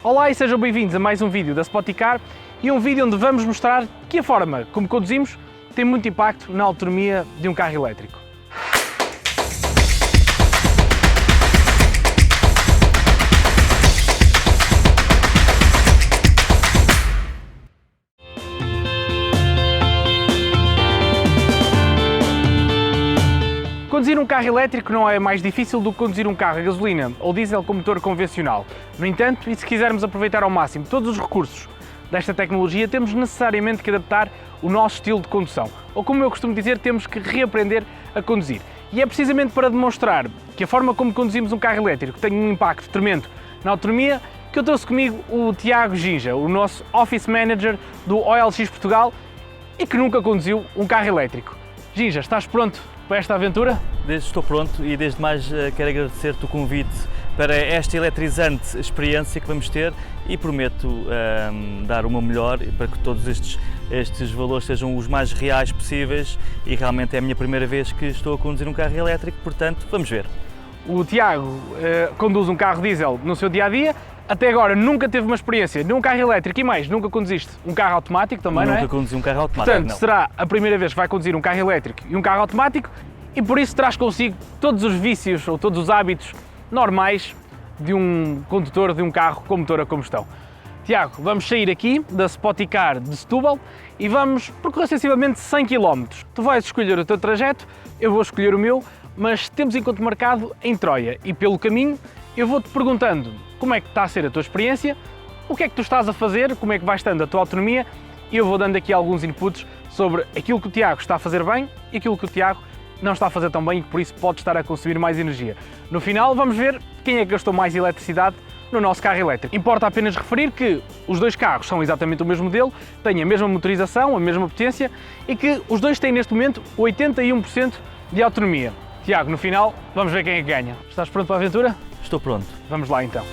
Olá e sejam bem-vindos a mais um vídeo da Spoticar e um vídeo onde vamos mostrar que a forma como conduzimos tem muito impacto na autonomia de um carro elétrico. Conduzir um carro elétrico não é mais difícil do que conduzir um carro a gasolina ou diesel com motor convencional. No entanto, e se quisermos aproveitar ao máximo todos os recursos desta tecnologia, temos necessariamente que adaptar o nosso estilo de condução. Ou como eu costumo dizer, temos que reaprender a conduzir. E é precisamente para demonstrar que a forma como conduzimos um carro elétrico tem um impacto tremendo na autonomia que eu trouxe comigo o Tiago Ginja, o nosso Office Manager do OLX Portugal e que nunca conduziu um carro elétrico. Ginja, estás pronto para esta aventura? Estou pronto e desde mais quero agradecer-te o convite para esta eletrizante experiência que vamos ter e prometo dar o meu melhor para que todos estes valores sejam os mais reais possíveis e realmente é a minha primeira vez que estou a conduzir um carro elétrico, portanto vamos ver. O Tiago conduz um carro diesel no seu dia-a-dia, até agora nunca teve uma experiência num carro elétrico e mais, nunca conduziste um carro automático também, não é? Nunca conduzi um carro automático, portanto, não. será a primeira vez que vai conduzir um carro elétrico e um carro automático e por isso traz consigo todos os vícios ou todos os hábitos normais de um condutor de um carro com motor a combustão. Tiago, vamos sair aqui da Spoticar de Setúbal e vamos percorrer sensivelmente 100 km. Tu vais escolher o teu trajeto, eu vou escolher o meu, mas temos encontro marcado em Troia e pelo caminho eu vou-te perguntando como é que está a ser a tua experiência, o que é que tu estás a fazer, como é que vai estando a tua autonomia e eu vou dando aqui alguns inputs sobre aquilo que o Tiago está a fazer bem e aquilo que o Tiago não está a fazer tão bem e que por isso pode estar a consumir mais energia. No final vamos ver quem é que gastou mais eletricidade no nosso carro elétrico. Importa apenas referir que os dois carros são exatamente o mesmo modelo, têm a mesma motorização, a mesma potência e que os dois têm neste momento 81% de autonomia. Tiago, no final vamos ver quem é que ganha. Estás pronto para a aventura? Estou pronto. Vamos lá então.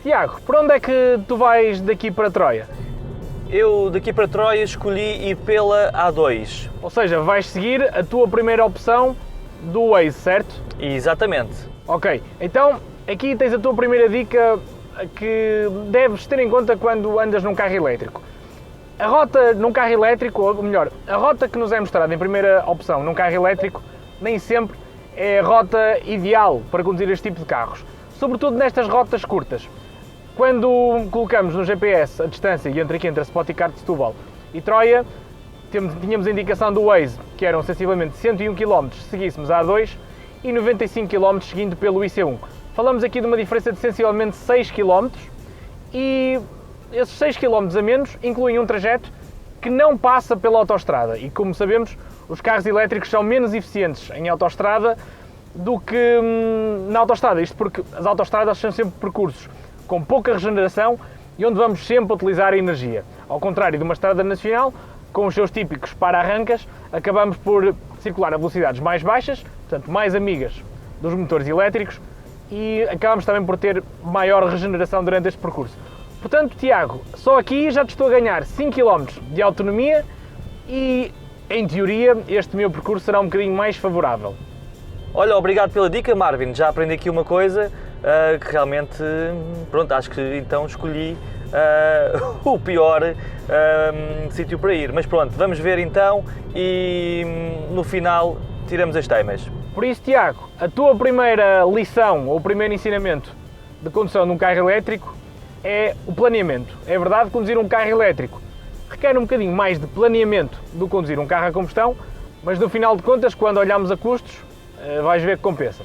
Tiago, por onde é que tu vais daqui para Troia? Eu daqui para Troia escolhi ir pela A2. Ou seja, vais seguir a tua primeira opção do Waze, certo? Exatamente. Ok, então aqui tens a tua primeira dica que deves ter em conta quando andas num carro elétrico. A rota num carro elétrico, ou melhor, a rota que nos é mostrada em primeira opção num carro elétrico nem sempre é a rota ideal para conduzir este tipo de carros, sobretudo nestas rotas curtas. Quando colocamos no GPS a distância entre a Spoticar de Setúbal e Troia, tínhamos a indicação do Waze, que eram sensivelmente 101 km se seguíssemos a A2 e 95 km seguindo pelo IC1. Falamos aqui de uma diferença de sensivelmente 6 km e esses 6 km a menos incluem um trajeto que não passa pela autoestrada e, como sabemos, os carros elétricos são menos eficientes em autoestrada do que na autoestrada. Isto porque as autoestradas são sempre percursos com pouca regeneração e onde vamos sempre utilizar a energia. Ao contrário de uma estrada nacional, com os seus típicos para-arrancas, acabamos por circular a velocidades mais baixas, portanto mais amigas dos motores elétricos e acabamos também por ter maior regeneração durante este percurso. Portanto, Tiago, só aqui já te estou a ganhar 5 km de autonomia e, em teoria, este meu percurso será um bocadinho mais favorável. Olha, obrigado pela dica, Marvin. Já aprendi aqui uma coisa que realmente, pronto, acho que então escolhi o pior sítio para ir. Mas pronto, vamos ver então e no final tiramos as teimas. Por isso, Tiago, a tua primeira lição ou o primeiro ensinamento de condução de um carro elétrico é o planeamento. É verdade que conduzir um carro elétrico requer um bocadinho mais de planeamento do que conduzir um carro a combustão, mas no final de contas, quando olhamos a custos, vais ver que compensa.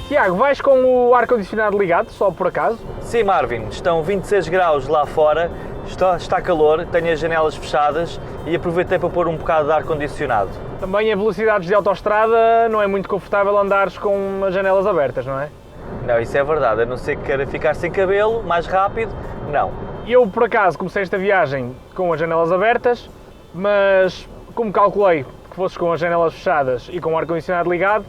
Tiago, vais com o ar-condicionado ligado, só por acaso? Sim, Marvin, estão 26 graus lá fora, está calor, tenho as janelas fechadas e aproveitei para pôr um bocado de ar-condicionado. Também a velocidades de autoestrada não é muito confortável andares com as janelas abertas, não é? Não, isso é verdade, a não ser que queira ficar sem cabelo, mais rápido, não. Eu, por acaso, comecei esta viagem com as janelas abertas, mas como calculei que fosses com as janelas fechadas e com o ar-condicionado ligado,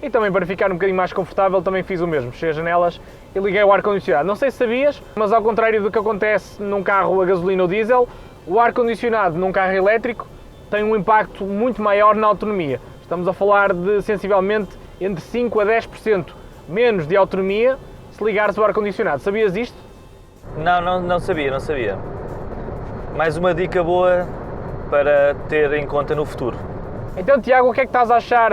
e também para ficar um bocadinho mais confortável também fiz o mesmo, fechei as janelas e liguei o ar-condicionado. Não sei se sabias, mas ao contrário do que acontece num carro a gasolina ou diesel, o ar-condicionado num carro elétrico tem um impacto muito maior na autonomia. Estamos a falar de sensivelmente entre 5 a 10% menos de autonomia se ligares o ar-condicionado. Sabias isto? Não sabia. Mais uma dica boa para ter em conta no futuro. Então, Tiago, o que é que estás a achar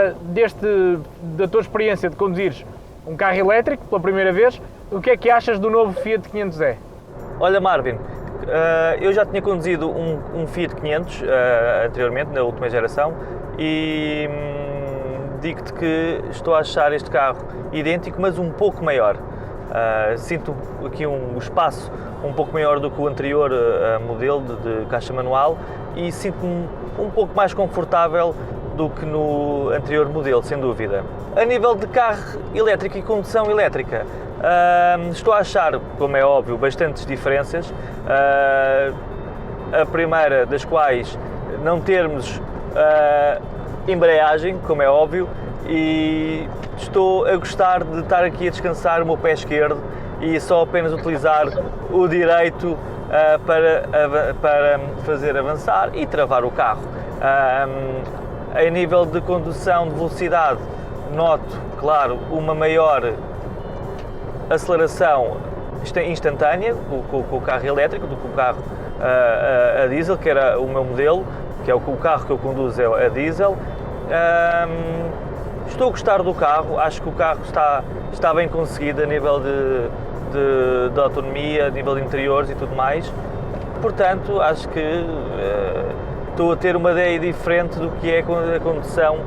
da tua experiência de conduzires um carro elétrico pela primeira vez? O que é que achas do novo Fiat 500e? Olha, Marvin, eu já tinha conduzido um Fiat 500 anteriormente, na última geração, e digo-te que estou a achar este carro idêntico, mas um pouco maior. Sinto aqui um espaço um pouco maior do que o anterior modelo de caixa manual e sinto-me um pouco mais confortável do que no anterior modelo, sem dúvida. A nível de carro elétrico e condução elétrica, estou a achar, como é óbvio, bastantes diferenças. A primeira das quais não termos embreagem, como é óbvio, e estou a gostar de estar aqui a descansar o meu pé esquerdo e só apenas utilizar o direito para fazer avançar e travar o carro. A nível de condução de velocidade, noto, claro, uma maior aceleração instantânea com o carro elétrico do que o carro a diesel, que era o meu modelo, que é o carro que eu conduzo é a diesel. Estou a gostar do carro, acho que o carro está bem conseguido a nível de autonomia, a nível de interiores e tudo mais. Portanto, acho que estou a ter uma ideia diferente do que é a condução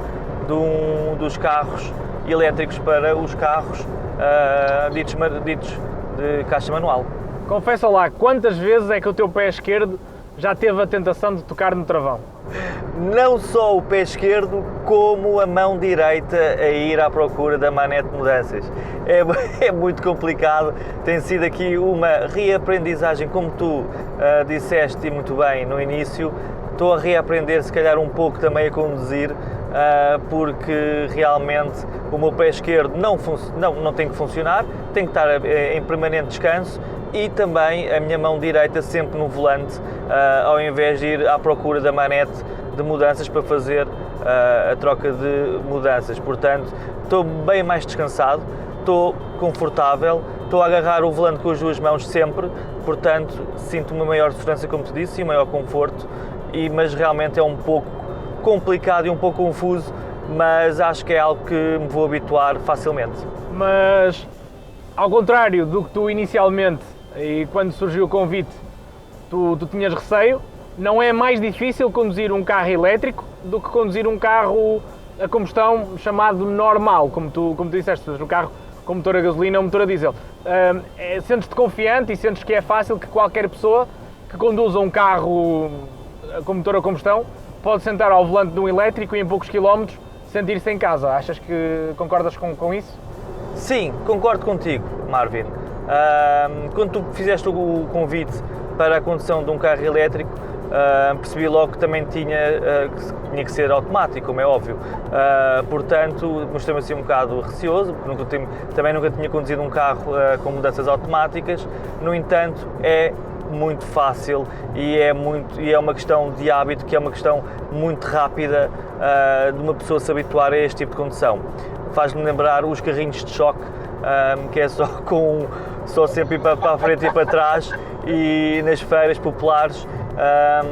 dos carros elétricos para os carros ditos de caixa manual. Confessa lá, quantas vezes é que o teu pé esquerdo já teve a tentação de tocar no travão? Não só o pé esquerdo, como a mão direita a ir à procura da manete de mudanças. É muito complicado, tem sido aqui uma reaprendizagem, como tu disseste e muito bem no início. Estou a reaprender se calhar um pouco também a conduzir, porque realmente o meu pé esquerdo não tem que funcionar, tem que estar em permanente descanso, e também a minha mão direita sempre no volante, ao invés de ir à procura da manete de mudanças para fazer a troca de mudanças. Portanto, estou bem mais descansado, estou confortável, estou a agarrar o volante com as duas mãos sempre, portanto sinto uma maior segurança, como te disse, e um maior conforto, mas realmente é um pouco complicado e um pouco confuso, mas acho que é algo que me vou habituar facilmente. Mas, ao contrário do que tu inicialmente, e quando surgiu o convite, tu tinhas receio, não é mais difícil conduzir um carro elétrico do que conduzir um carro a combustão chamado normal, como tu disseste, um carro com motor a gasolina ou motor a diesel. Sentes-te confiante e sentes que é fácil que qualquer pessoa que conduza um carro com motor a combustão pode sentar ao volante de um elétrico e em poucos quilómetros sentir-se em casa? Achas que concordas com isso? Sim, concordo contigo, Marvin. Quando tu fizeste o convite para a condução de um carro elétrico, percebi logo que também tinha que ser automático, como é óbvio. Portanto, mostrei-me assim um bocado receoso, porque também nunca tinha conduzido um carro com mudanças automáticas. No entanto, é muito fácil e é uma questão de hábito, que é uma questão muito rápida de uma pessoa se habituar a este tipo de condução. Faz-me lembrar os carrinhos de choque, que é só sempre ir para a frente e para trás, e nas feiras populares,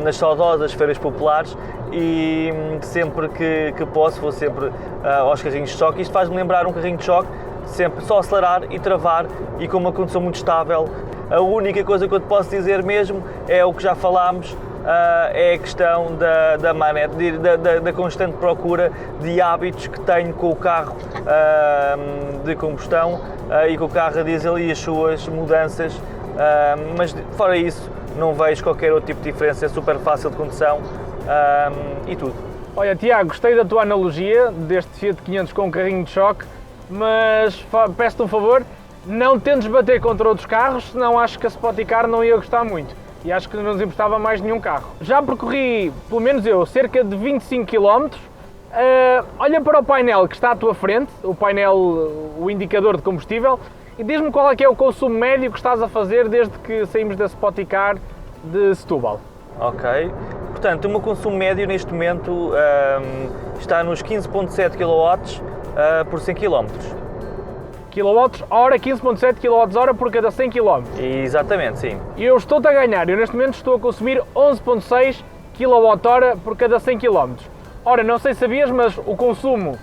nas saudosas feiras populares, e sempre que posso vou sempre aos carrinhos de choque. Isto faz-me lembrar um carrinho de choque, sempre só acelerar e travar, e com uma condução muito estável. A única coisa que eu te posso dizer mesmo é o que já falámos, é a questão da manete, da constante procura de hábitos que tenho com o carro de combustão e com o carro a diesel e as suas mudanças, mas fora isso não vejo qualquer outro tipo de diferença, é super fácil de condução e tudo. Olha, Tiago, gostei da tua analogia deste Fiat 500 com um carrinho de choque, mas peço-te um favor, não tentes bater contra outros carros, senão acho que a Spoticar não ia gostar muito. E acho que não nos importava mais nenhum carro. Já percorri, pelo menos eu, cerca de 25 km Olha para o painel que está à tua frente, o painel, o indicador de combustível, e diz-me qual é que é o consumo médio que estás a fazer desde que saímos da Spoticar de Setúbal. Ok, portanto o meu consumo médio neste momento está nos 15.7 kW por 100 km. KWh, 15.7 kWh por cada 100 km. Exatamente, sim. E eu estou-te a ganhar, eu neste momento estou a consumir 11.6 kWh por cada 100 km. Ora, não sei se sabias, mas o consumo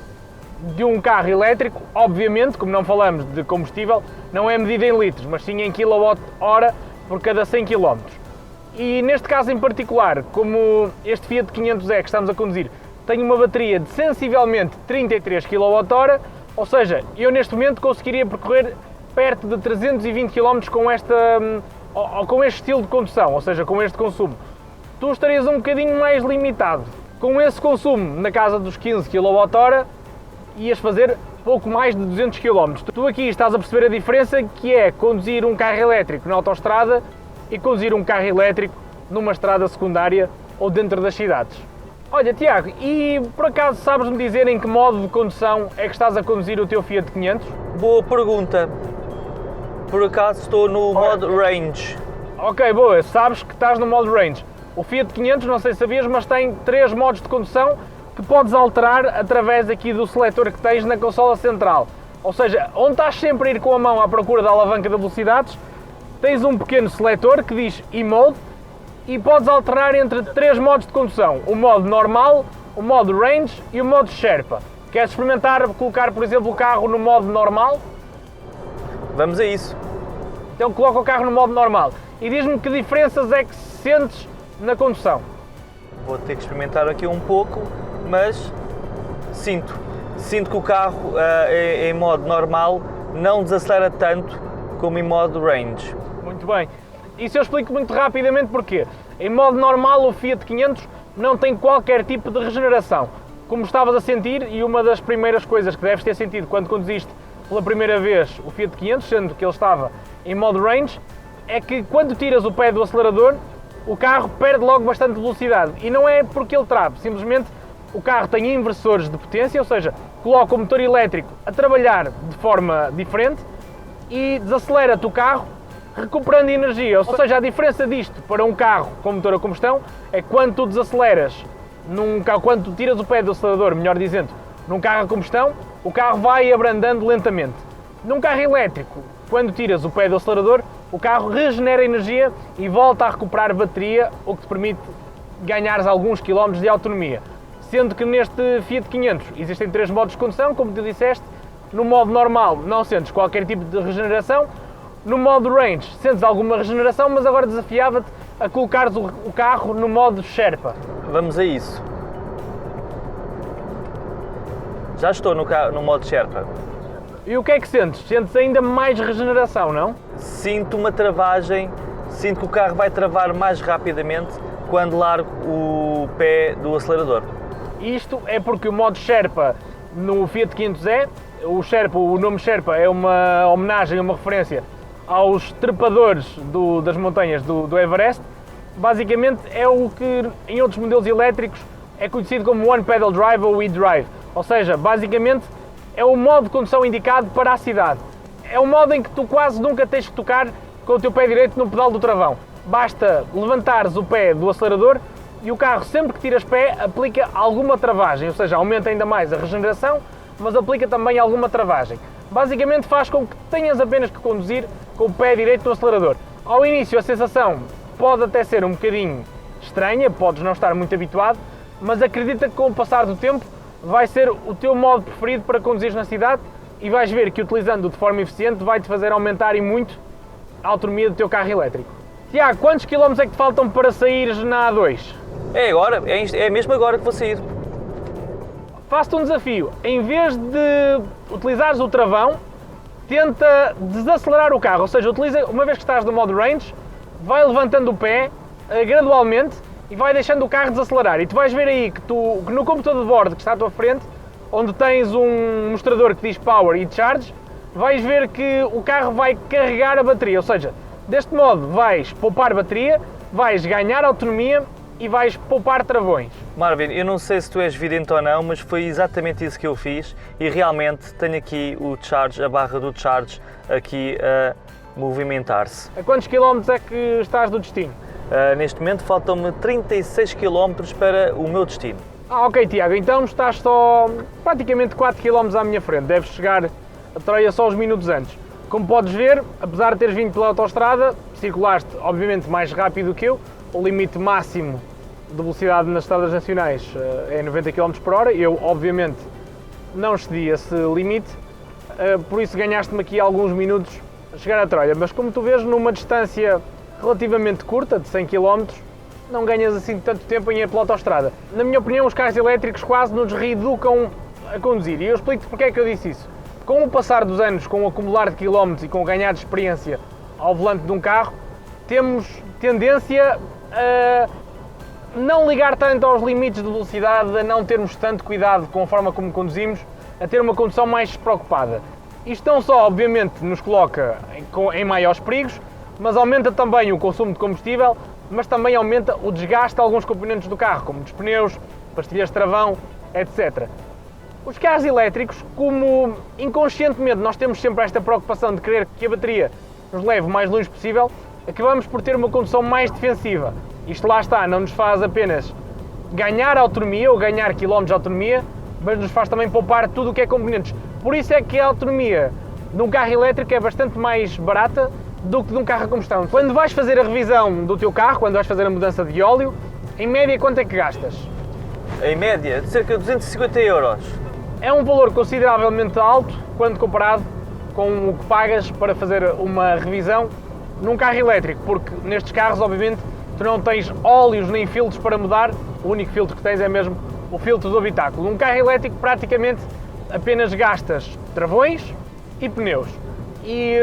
de um carro elétrico, obviamente, como não falamos de combustível, não é medido em litros, mas sim em kWh por cada 100 km. E neste caso em particular, como este Fiat 500e que estamos a conduzir tem uma bateria de sensivelmente 33 kWh, ou seja, eu neste momento conseguiria percorrer perto de 320 km com este estilo de condução, ou seja, com este consumo. Tu estarias um bocadinho mais limitado. Com esse consumo na casa dos 15 kWh, ias fazer pouco mais de 200 km. Tu aqui estás a perceber a diferença que é conduzir um carro elétrico na autoestrada e conduzir um carro elétrico numa estrada secundária ou dentro das cidades. Olha, Tiago, e por acaso sabes-me dizer em que modo de condução é que estás a conduzir o teu Fiat 500? Boa pergunta. Por acaso estou no modo Range. Ok, boa, sabes que estás no modo Range. O Fiat 500, não sei se sabias, mas tem 3 modos de condução que podes alterar através aqui do seletor que tens na consola central. Ou seja, onde estás sempre a ir com a mão à procura da alavanca de velocidades, tens um pequeno seletor que diz E-Mode e podes alternar entre 3 modos de condução. O modo normal, o modo Range e o modo Sherpa. Queres experimentar colocar, por exemplo, o carro no modo normal? Vamos a isso. Então coloca o carro no modo normal e diz-me que diferenças é que sentes na condução. Vou ter que experimentar aqui um pouco, mas sinto que o carro em modo normal não desacelera tanto como em modo Range. Muito bem. Isso eu explico muito rapidamente porquê. Em modo normal o Fiat 500 não tem qualquer tipo de regeneração. Como estavas a sentir, e uma das primeiras coisas que deves ter sentido quando conduziste pela primeira vez o Fiat 500, sendo que ele estava em modo Range, é que quando tiras o pé do acelerador, o carro perde logo bastante velocidade. E não é porque ele trave, simplesmente o carro tem inversores de potência, ou seja, coloca o motor elétrico a trabalhar de forma diferente e desacelera-te o carro, recuperando energia. Ou seja, a diferença disto para um carro com motor a combustão é que quando tu desaceleras, quando tu tiras o pé do acelerador, melhor dizendo, num carro a combustão, o carro vai abrandando lentamente. Num carro elétrico, quando tiras o pé do acelerador, o carro regenera energia e volta a recuperar bateria, o que te permite ganhares alguns quilómetros de autonomia. Sendo que neste Fiat 500 existem 3 modos de condução, como tu disseste. No modo normal não sentes qualquer tipo de regeneração. No modo Range sentes alguma regeneração, mas agora desafiava-te a colocares o carro no modo Sherpa. Vamos a isso. Já estou no modo Sherpa. E o que é que sentes? Sentes ainda mais regeneração, não? Sinto uma travagem, sinto que o carro vai travar mais rapidamente quando largo o pé do acelerador. Isto é porque o modo Sherpa no Fiat 500e, o nome Sherpa é uma homenagem, uma referência aos trepadores das montanhas do Everest. Basicamente é o que em outros modelos elétricos é conhecido como One Pedal Drive ou e-Drive. Ou seja, basicamente é o modo de condução indicado para a cidade. É um modo em que tu quase nunca tens que tocar com o teu pé direito no pedal do travão. Basta levantares o pé do acelerador e o carro, sempre que tiras pé, aplica alguma travagem, ou seja, aumenta ainda mais a regeneração, mas aplica também alguma travagem. Basicamente faz com que tenhas apenas que conduzir com o pé direito no acelerador. Ao início a sensação pode até ser um bocadinho estranha, podes não estar muito habituado, mas acredita que com o passar do tempo vai ser o teu modo preferido para conduzir na cidade e vais ver que utilizando-o de forma eficiente vai-te fazer aumentar e muito a autonomia do teu carro elétrico. Tiago, quantos quilómetros é que te faltam para saíres na A2? É agora, é mesmo agora que vou sair. Faço-te um desafio, em vez de utilizares o travão, tenta desacelerar o carro, ou seja, uma vez que estás no modo Range, vai levantando o pé gradualmente e vai deixando o carro desacelerar. E tu vais ver aí que no computador de bordo que está à tua frente, onde tens um mostrador que diz Power e Charge, vais ver que o carro vai carregar a bateria, ou seja, deste modo vais poupar bateria, vais ganhar autonomia e vais poupar travões. Marvin, eu não sei se tu és vidente ou não, mas foi exatamente isso que eu fiz e realmente tenho aqui o charge, a barra do charge aqui a movimentar-se. A quantos quilómetros é que estás do destino? Neste momento faltam-me 36 km para o meu destino. Ok, Tiago, então estás só praticamente 4 km à minha frente, deves chegar a Troia só uns minutos antes. Como podes ver, apesar de teres vindo pela autoestrada, circulaste obviamente mais rápido que eu. O limite máximo de velocidade nas estradas nacionais é 90 km por hora. Eu, obviamente, não excedi esse limite, por isso ganhaste-me aqui alguns minutos a chegar a Troia. Mas como tu vês, numa distância relativamente curta, de 100 km, não ganhas assim tanto tempo em ir pela autoestrada. Na minha opinião, os carros elétricos quase nos reeducam a conduzir. E eu explico-te porque é que eu disse isso. Com o passar dos anos, com o acumular de quilómetros e com o ganhar de experiência ao volante de um carro, temos tendência a não ligar tanto aos limites de velocidade, a não termos tanto cuidado com a forma como conduzimos, a ter uma condução mais despreocupada. Isto não só, obviamente, nos coloca em maiores perigos, mas aumenta também o consumo de combustível, mas também aumenta o desgaste de alguns componentes do carro, como dos pneus, pastilhas de travão, etc. Os carros elétricos, como inconscientemente nós temos sempre esta preocupação de querer que a bateria nos leve o mais longe possível, acabamos por ter uma condução mais defensiva. Isto lá está, não nos faz apenas ganhar autonomia ou ganhar quilómetros de autonomia, mas nos faz também poupar tudo o que é componentes. Por isso é que a autonomia de um carro elétrico é bastante mais barata do que de um carro a combustão. Quando vais fazer a revisão do teu carro, quando vais fazer a mudança de óleo, em média quanto é que gastas? Em média, cerca de 250 euros. É um valor consideravelmente alto quando comparado com o que pagas para fazer uma revisão num carro elétrico, porque nestes carros, obviamente, tu não tens óleos nem filtros para mudar, o único filtro que tens é mesmo o filtro do habitáculo. Num carro elétrico, praticamente, apenas gastas travões e pneus. E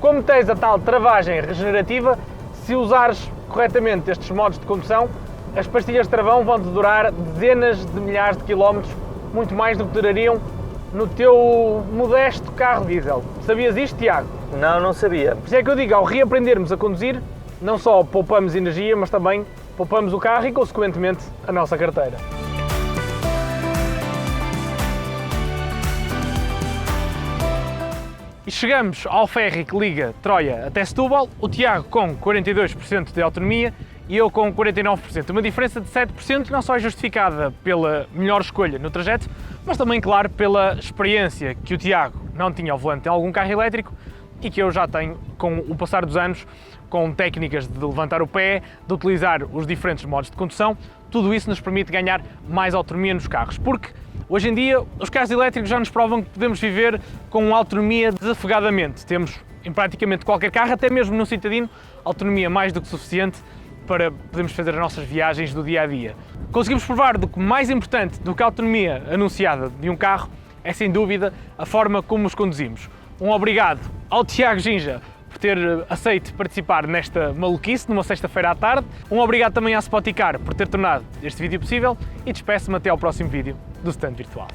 como tens a tal travagem regenerativa, se usares corretamente estes modos de condução, as pastilhas de travão vão-te durar dezenas de milhares de quilómetros, muito mais do que durariam no teu modesto carro diesel. Sabias isto, Tiago? Não, não sabia. Por isso é que eu digo, ao reaprendermos a conduzir, não só poupamos energia, mas também poupamos o carro e, consequentemente, a nossa carteira. E chegamos ao ferry que liga Troia até Setúbal, o Tiago com 42% de autonomia e eu com 49%. Uma diferença de 7% não só é justificada pela melhor escolha no trajeto, mas também, claro, pela experiência que o Tiago não tinha ao volante em algum carro elétrico e que eu já tenho com o passar dos anos, com técnicas de levantar o pé, de utilizar os diferentes modos de condução. Tudo isso nos permite ganhar mais autonomia nos carros, porque hoje em dia os carros elétricos já nos provam que podemos viver com autonomia desafogadamente. Temos em praticamente qualquer carro, até mesmo no citadino, autonomia mais do que suficiente para podermos fazer as nossas viagens do dia a dia. Conseguimos provar do que mais importante do que a autonomia anunciada de um carro é, sem dúvida, a forma como os conduzimos. Um obrigado ao Tiago Ginja por ter aceito participar nesta maluquice, numa sexta-feira à tarde. Um obrigado também à Spoticar por ter tornado este vídeo possível e despeço-me até ao próximo vídeo do Stand Virtual.